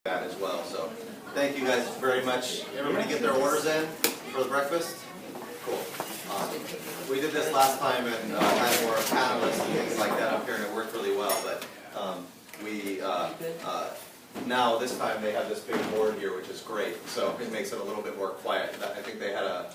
that as well. So thank you guys very much. Everybody get their orders in for the breakfast? Cool. We did this last time and had more panelists and things like that up here, and it worked really well. But now this time they have this big board here, which is great. So it makes it a little bit more quiet. I think they had a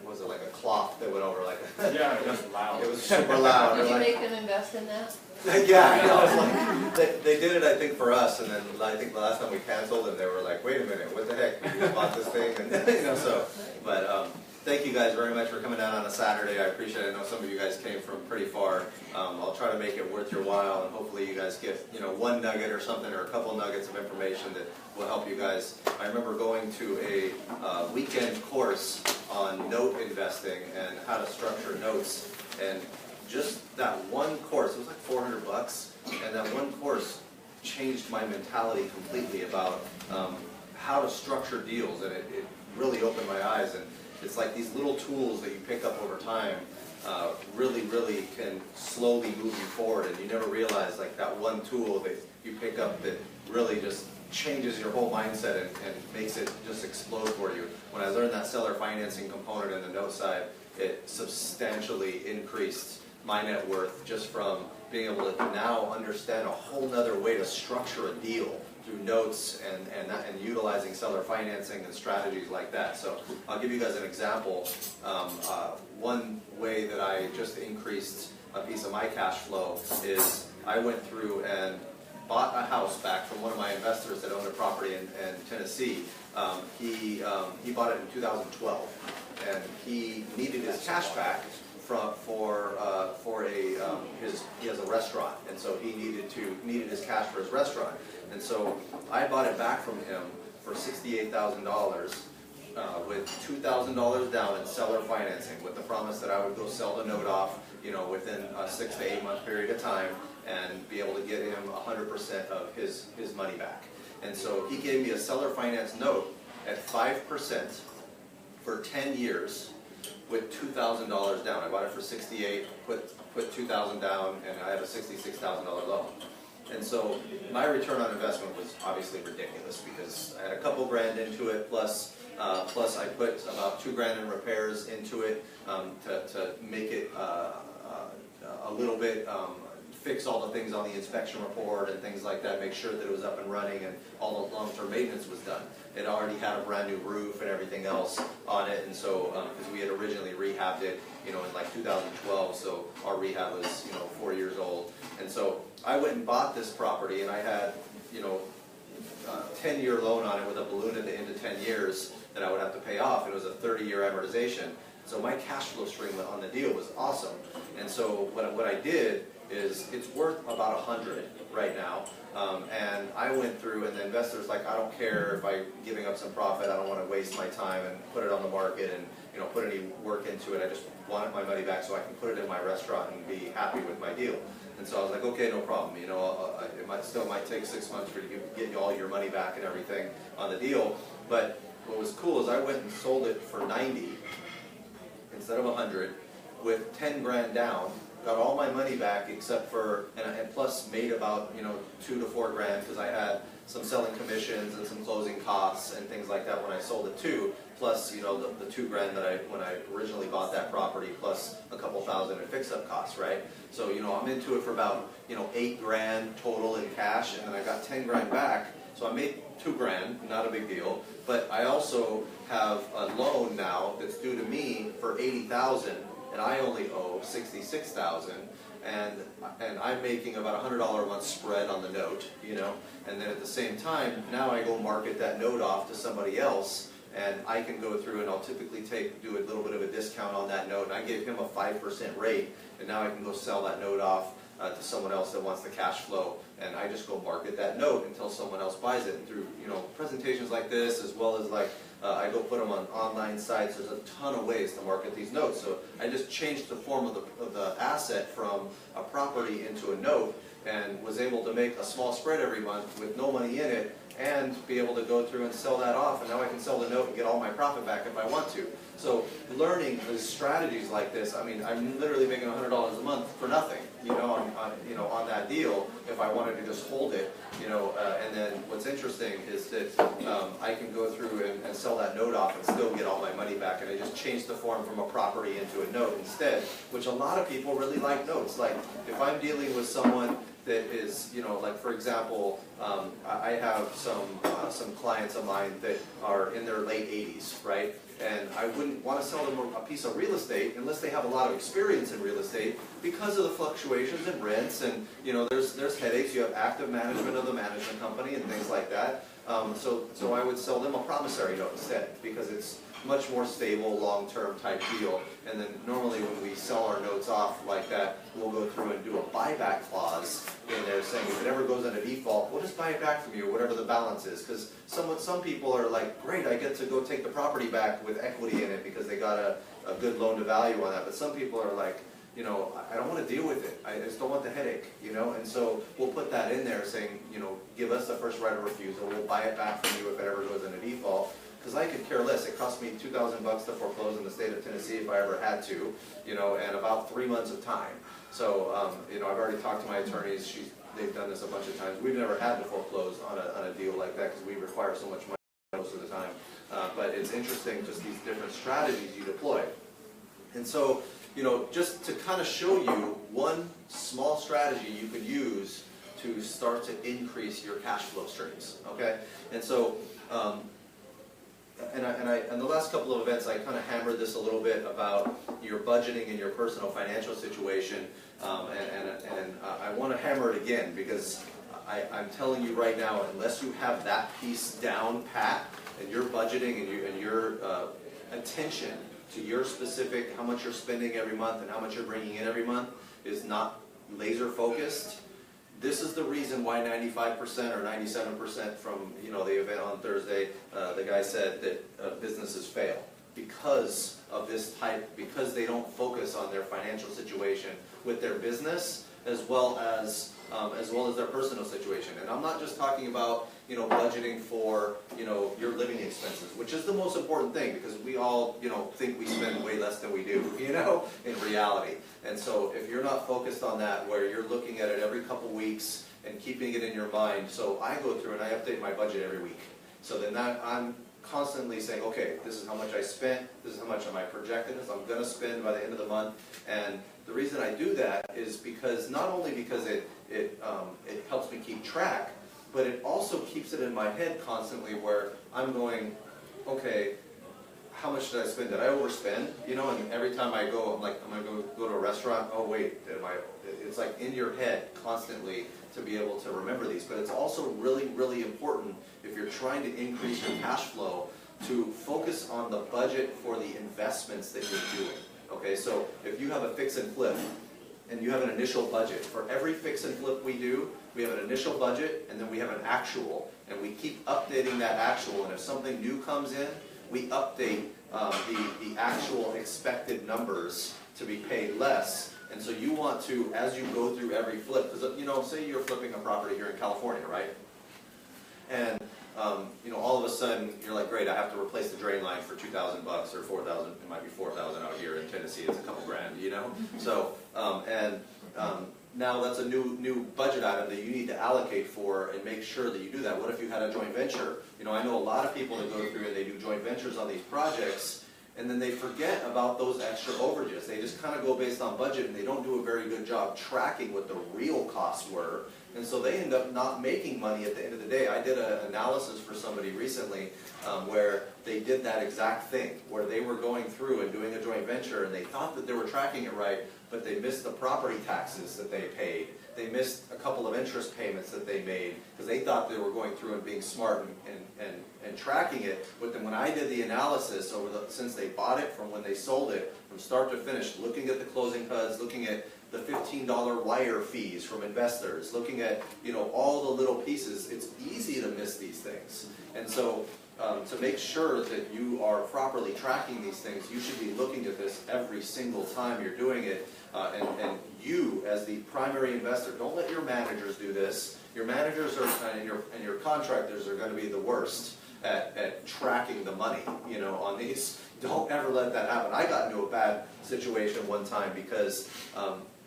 was it like a cloth that went over like a, yeah, it was loud. It was super loud. Did you make them invest in that? Yeah, you know, they did it I think for us, and then I think the last time we canceled and they were like, wait a minute, what the heck, we just bought this thing, and you know, so, but thank you guys very much for coming down on a Saturday. I appreciate it. I know some of you guys came from pretty far. I'll try to make it worth your while, and hopefully you guys get, you know, one nugget or something, or a couple nuggets of information that will help you guys. I remember going to a weekend course on note investing and how to structure notes, and just that one course, it was like $400, and that one course changed my mentality completely about how to structure deals, and it really opened my eyes. And it's like these little tools that you pick up over time really can slowly move you forward, and you never realize like that one tool that you pick up that really just changes your whole mindset and makes it just explode for you. When I learned that seller financing component in the note side, it substantially increased my net worth just from being able to now understand a whole nother way to structure a deal through notes and utilizing seller financing and strategies like that. So I'll give you guys an example. One way that I just increased a piece of my cash flow is I went through and bought a house back from one of my investors that owned a property in Tennessee. He bought it in 2012, and he needed his cash back he has a restaurant, and so he needed his cash for his restaurant, and so I bought it back from him for $68,000 with $2,000 down in seller financing, with the promise that I would go sell the note off, you know, within a 6 to 8 month period of time, and be able to get him 100% of his money back. And so he gave me a seller finance note at 5% for 10 years. With $2,000 down. I bought it for $68,000, put $2,000 down, and I had a $66,000 loan. And so my return on investment was obviously ridiculous, because I had a couple grand into it, plus I put about $2,000 in repairs into it to make it a little bit, fix all the things on the inspection report and things like that, make sure that it was up and running and all the long-term maintenance was done. It already had a brand new roof and everything else on it, and so because we had originally rehabbed it, you know, in like 2012, so our rehab was, you know, 4 years old. And so I went and bought this property, and I had, you know, a 10-year loan on it with a balloon at the end of 10 years that I would have to pay off. It was a 30-year amortization. So my cash flow stream on the deal was awesome. And so what I did is, it's worth about 100 right now, and I went through, and the investor's like, I don't care if I'm giving up some profit, I don't want to waste my time and put it on the market and, you know, put any work into it. I just wanted my money back so I can put it in my restaurant and be happy with my deal. And so I was like, okay, no problem. You know, it still might take 6 months for you to get all your money back and everything on the deal. But what was cool is I went and sold it for 90 instead of 100 with 10 grand down. Got all my money back except for, and plus made about, you know, 2 to 4 grand, because I had some selling commissions and some closing costs and things like that when I sold it too. Plus, you know, the 2 grand that when I originally bought that property, plus a couple thousand in fix-up costs, right? So, you know, I'm into it for about, you know, 8 grand total in cash, and then I got 10 grand back. So I made 2 grand, not a big deal. But I also have a loan now that's due to me for $80,000. And I only owe $66,000, and I'm making about $100 a month spread on the note, you know. And then at the same time, now I go market that note off to somebody else, and I can go through, and I'll typically do a little bit of a discount on that note, and I gave him a 5% rate, and now I can go sell that note off to someone else that wants the cash flow, and I just go market that note until someone else buys it. And through, you know, presentations like this, as well as like I go put them on online sites. There's a ton of ways to market these notes. So I just changed the form of the asset from a property into a note, and was able to make a small spread every month with no money in it, and be able to go through and sell that off, and now I can sell the note and get all my profit back if I want to. So learning the strategies like this, I mean, I'm literally making $100 a month for nothing, on that deal if I wanted to just hold it, and then what's interesting is that I can go through and sell that note off and still get all my money back, and I just changed the form from a property into a note instead, which a lot of people really like notes. Like if I'm dealing with someone that is, like for example, I have some clients of mine that are in their late 80s, right? And I wouldn't want to sell them a piece of real estate unless they have a lot of experience in real estate because of the fluctuations in rents, and there's headaches. You have active management of the management company and things like that. So I would sell them a promissory note instead because it's much more stable, long-term type deal. And then normally when we sell our notes off like that, we'll go through and do a buyback clause in there saying if it ever goes into default, we'll just buy it back from you, whatever the balance is. Because some people are like, great, I get to go take the property back with equity in it because they got a good loan to value on that. But some people are like, I don't want to deal with it. I just don't want the headache, and so we'll put that in there saying, give us the first right of refusal. We'll buy it back from you if it ever goes into default. Because I could care less. It cost me $2,000 to foreclose in the state of Tennessee if I ever had to, and about 3 months of time. So, I've already talked to my attorneys. They've done this a bunch of times. We've never had to foreclose on a deal like that because we require so much money most of the time. But it's interesting, just these different strategies you deploy. And so, just to kind of show you one small strategy you could use to start to increase your cash flow streams, okay? And so, and the last couple of events, I kind of hammered this a little bit about your budgeting and your personal financial situation, and I want to hammer it again because I'm telling you right now, unless you have that piece down pat, and your budgeting and your attention to your specific, how much you're spending every month and how much you're bringing in every month is not laser focused, this is the reason why 95% or 97% from the event on Thursday, the guy said that businesses fail because of this type, because they don't focus on their financial situation with their business as well as their personal situation. And I'm not just talking about budgeting for your living expenses, which is the most important thing because we all think we spend way less than we do in reality. And so if you're not focused on that, where you're looking at it every couple weeks and keeping it in your mind, so I go through and I update my budget every week. So then I'm constantly saying, okay, this is how much I spent, this is how much am I projecting this I'm going to spend by the end of the month. And the reason I do that is because not only because it helps me keep track, but it also keeps it in my head constantly where I'm going, okay, how much did I spend? Did I overspend? And every time I go, I'm like, I'm going to go to a restaurant. Oh wait, it's like in your head constantly to be able to remember these. But it's also really, really important if you're trying to increase your cash flow to focus on the budget for the investments that you're doing. Okay, so if you have a fix and flip and you have an initial budget, for every fix and flip we do, we have an initial budget and then we have an actual, and we keep updating that actual, and if something new comes in, we update the actual expected numbers to be paid less. And so you want to, as you go through every flip, because say you're flipping a property here in California, right? And all of a sudden you're like, great, I have to replace the drain line for $2,000 or $4,000. It might be $4,000 out here in Tennessee. It's a couple grand, So now that's a new budget item that you need to allocate for and make sure that you do that. What if you had a joint venture? I know a lot of people that go through and they do joint ventures on these projects, and then they forget about those extra overages. They just kind of go based on budget, and they don't do a very good job tracking what the real costs were. And so they end up not making money at the end of the day. I did an analysis for somebody recently where they did that exact thing, where they were going through and doing a joint venture, and they thought that they were tracking it right, but they missed the property taxes that they paid. They missed a couple of interest payments that they made because they thought they were going through and being smart and tracking it. But then when I did the analysis since they bought it, from when they sold it, from start to finish, looking at the closing HUDs, looking at the $15 wire fees from investors, looking at all the little pieces, it's easy to miss these things. And so to make sure that you are properly tracking these things, you should be looking at this every single time you're doing it. And you, as the primary investor, don't let your managers do this. your managers are, and your contractors are gonna be the worst at tracking the money, you know, on these. Don't ever let that happen. I got into a bad situation one time because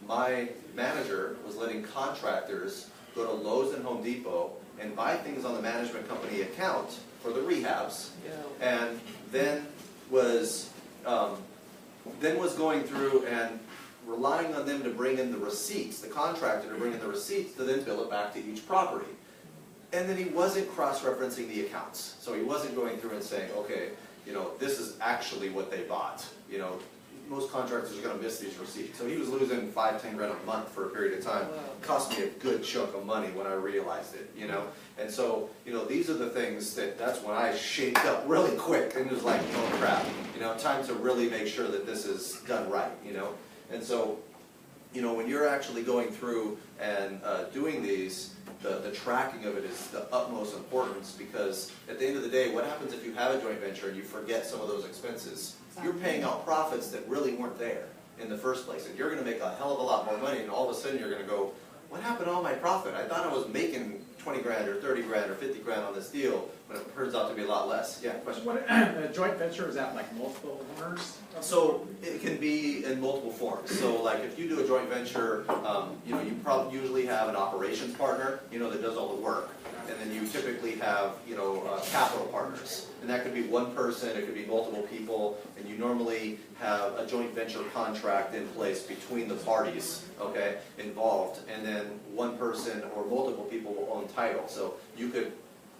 my manager was letting contractors go to Lowe's and Home Depot and buy things on the management company account for the rehabs, and then was going through and relying on them to bring in the receipts, the contractor to bring in the receipts to then bill it back to each property. And then he wasn't cross-referencing the accounts. So he wasn't going through and saying, okay, you know, this is actually what they bought. You know, most contractors are going to miss these receipts. So he was losing $5–10 grand a month for a period of time. Cost me a good chunk of money when I realized it, you know. And so, you know, these are the things that's when I shaped up really quick and was like, oh crap, you know, time to really make sure that this is done right, you know. And so, you know, when you're actually going through and doing these, the tracking of it is the utmost importance, because at the end of the day, what happens if you have a joint venture and you forget some of those expenses? You're paying out profits that really weren't there in the first place, and you're going to make a hell of a lot more money, and all of a sudden you're going to go, what happened to all my profit? I thought I was making 20 grand or 30 grand or 50 grand on this deal, but it turns out to be a lot less. Yeah, question? What, a joint venture, is that like multiple owners? So it can be in multiple forms. So like if you do a joint venture, you know, you probably usually have an operations partner, you know, that does all the work. And then you typically have, you know, capital partners. And that could be one person, it could be multiple people, and you normally have a joint venture contract in place between the parties, okay, involved. And then one person or multiple people will own title. So you could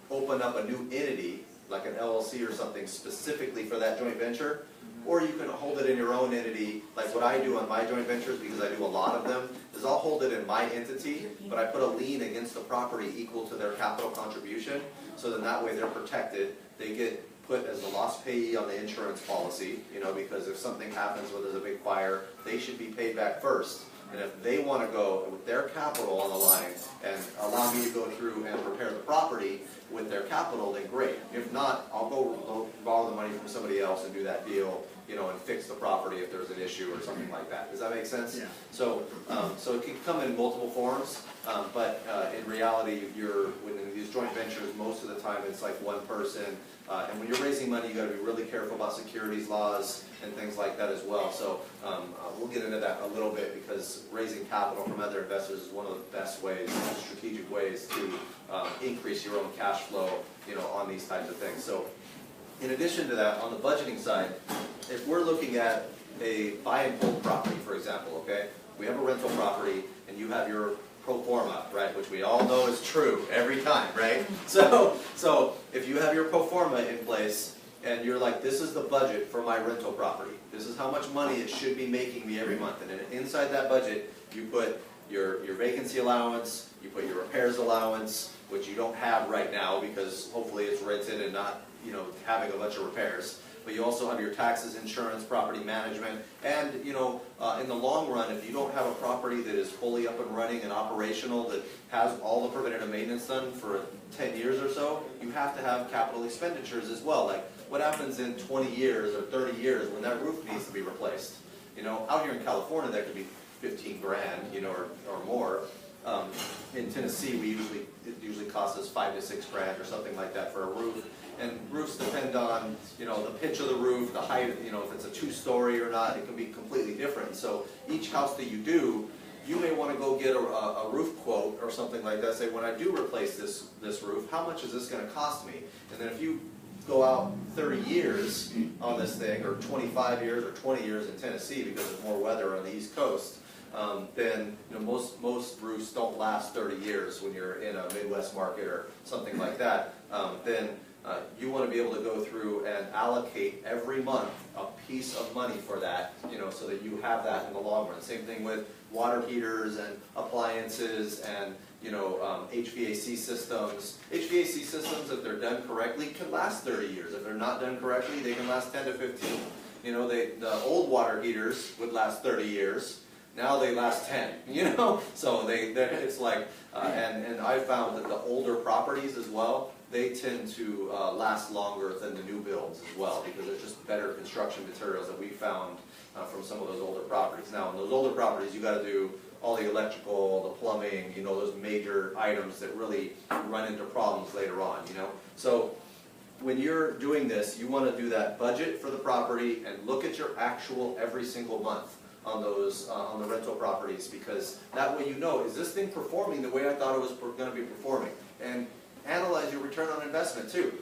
open up a new entity, like an LLC or something, specifically for that joint venture, or you can hold it in your own entity, like what I do on my joint ventures, because I do a lot of them, is I'll hold it in my entity, but I put a lien against the property equal to their capital contribution, so then that way they're protected. They get put as the loss payee on the insurance policy, you know, because if something happens where there's a big fire, they should be paid back first. And if they want to go with their capital on the line and allow me to go through and repair the property with their capital, then great. If not, I'll go borrow the money from somebody else and do that deal, you know, and fix the property if there's an issue or something like that. Does that make sense? Yeah. So, so it can come in multiple forms, but in reality, within these joint ventures, most of the time it's like one person. And when you're raising money, you got to be really careful about securities laws and things like that as well. So we'll get into that a little bit, because raising capital from other investors is one of the best ways, strategic ways to increase your own cash flow, you know, on these types of things. So in addition to that, on the budgeting side, if we're looking at a buy and hold property, for example, okay, we have a rental property and you have your pro forma, right, which we all know is true every time, right? So if you have your pro forma in place and you're like, this is the budget for my rental property, this is how much money it should be making me every month, and then inside that budget you put your vacancy allowance, you put your repairs allowance, which you don't have right now because hopefully it's rented and not, you know, having a bunch of repairs. But you also have your taxes, insurance, property management, and, you know, in the long run, if you don't have a property that is fully up and running and operational, that has all the preventative maintenance done for 10 years or so, you have to have capital expenditures as well. Like, what happens in 20 years or 30 years when that roof needs to be replaced? You know, out here in California, that could be 15 grand, you know, or more. In Tennessee, it usually costs us 5 to 6 grand or something like that for a roof. And roofs depend on, you know, the pitch of the roof, the height, you know, if it's a 2-story or not, it can be completely different. So each house that you do, you may want to go get a roof quote or something like that. Say, when I do replace this roof, how much is this going to cost me? And then if you go out 30 years on this thing, or 25 years or 20 years in Tennessee because there's more weather on the East Coast, then, you know, most roofs don't last 30 years when you're in a Midwest market or something like that. Then you want to be able to go through and allocate every month a piece of money for that, you know, so that you have that in the long run. Same thing with water heaters and appliances and, you know, HVAC systems. HVAC systems, if they're done correctly, can last 30 years. If they're not done correctly, they can last 10 to 15. You know, the old water heaters would last 30 years. Now they last 10, you know? So it's like, and I found that the older properties as well, they tend to last longer than the new builds as well, because there's just better construction materials that we found from some of those older properties. Now, in those older properties, you got to do all the electrical, the plumbing, you know, those major items that really run into problems later on, you know. So when you're doing this, you want to do that budget for the property and look at your actual every single month on those, on the rental properties, because that way you know, is this thing performing the way I thought it was going to be performing? And analyze your return on investment too.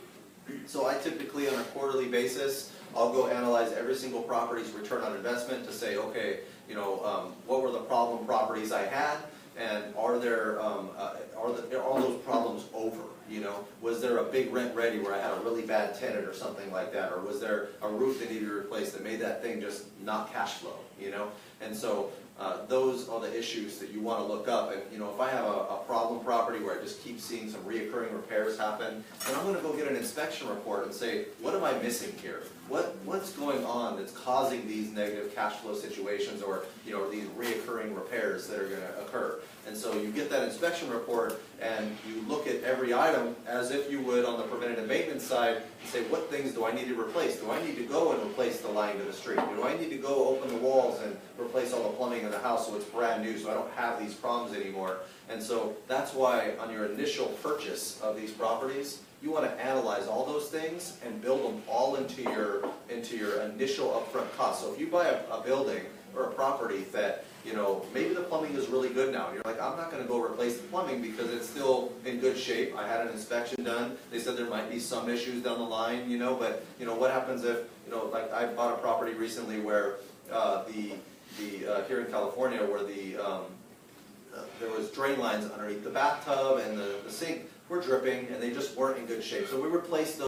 So I typically, on a quarterly basis, I'll go analyze every single property's return on investment to say, okay, you know, what were the problem properties I had, and are there, are those problems over? You know, was there a big rent ready where I had a really bad tenant or something like that, or was there a roof that needed to be replaced that made that thing just not cash flow? You know, and so those are the issues that you want to look up. And you know, if I have a problem property where I just keep seeing some reoccurring repairs happen, then I'm going to go get an inspection report and say, what am I missing here? What's going on that's causing these negative cash flow situations, or you know, these reoccurring repairs that are going to occur? And so you get that inspection report and you look at every item as if you would on the preventative maintenance side and say, what things do I need to replace? Do I need to go and replace the line to the street? Do I need to go open the walls and replace all the plumbing in the house so it's brand new, so I don't have these problems anymore? And so that's why on your initial purchase of these properties, you want to analyze all those things and build them all into your initial upfront cost. So if you buy a building or a property that, you know, maybe the plumbing is really good now, and you're like, I'm not going to go replace the plumbing because it's still in good shape. I had an inspection done. They said there might be some issues down the line, you know, but you know, what happens if, you know, like I bought a property recently where here in California where there was drain lines underneath the bathtub and the sink were dripping and they just weren't in good shape. So we replaced those.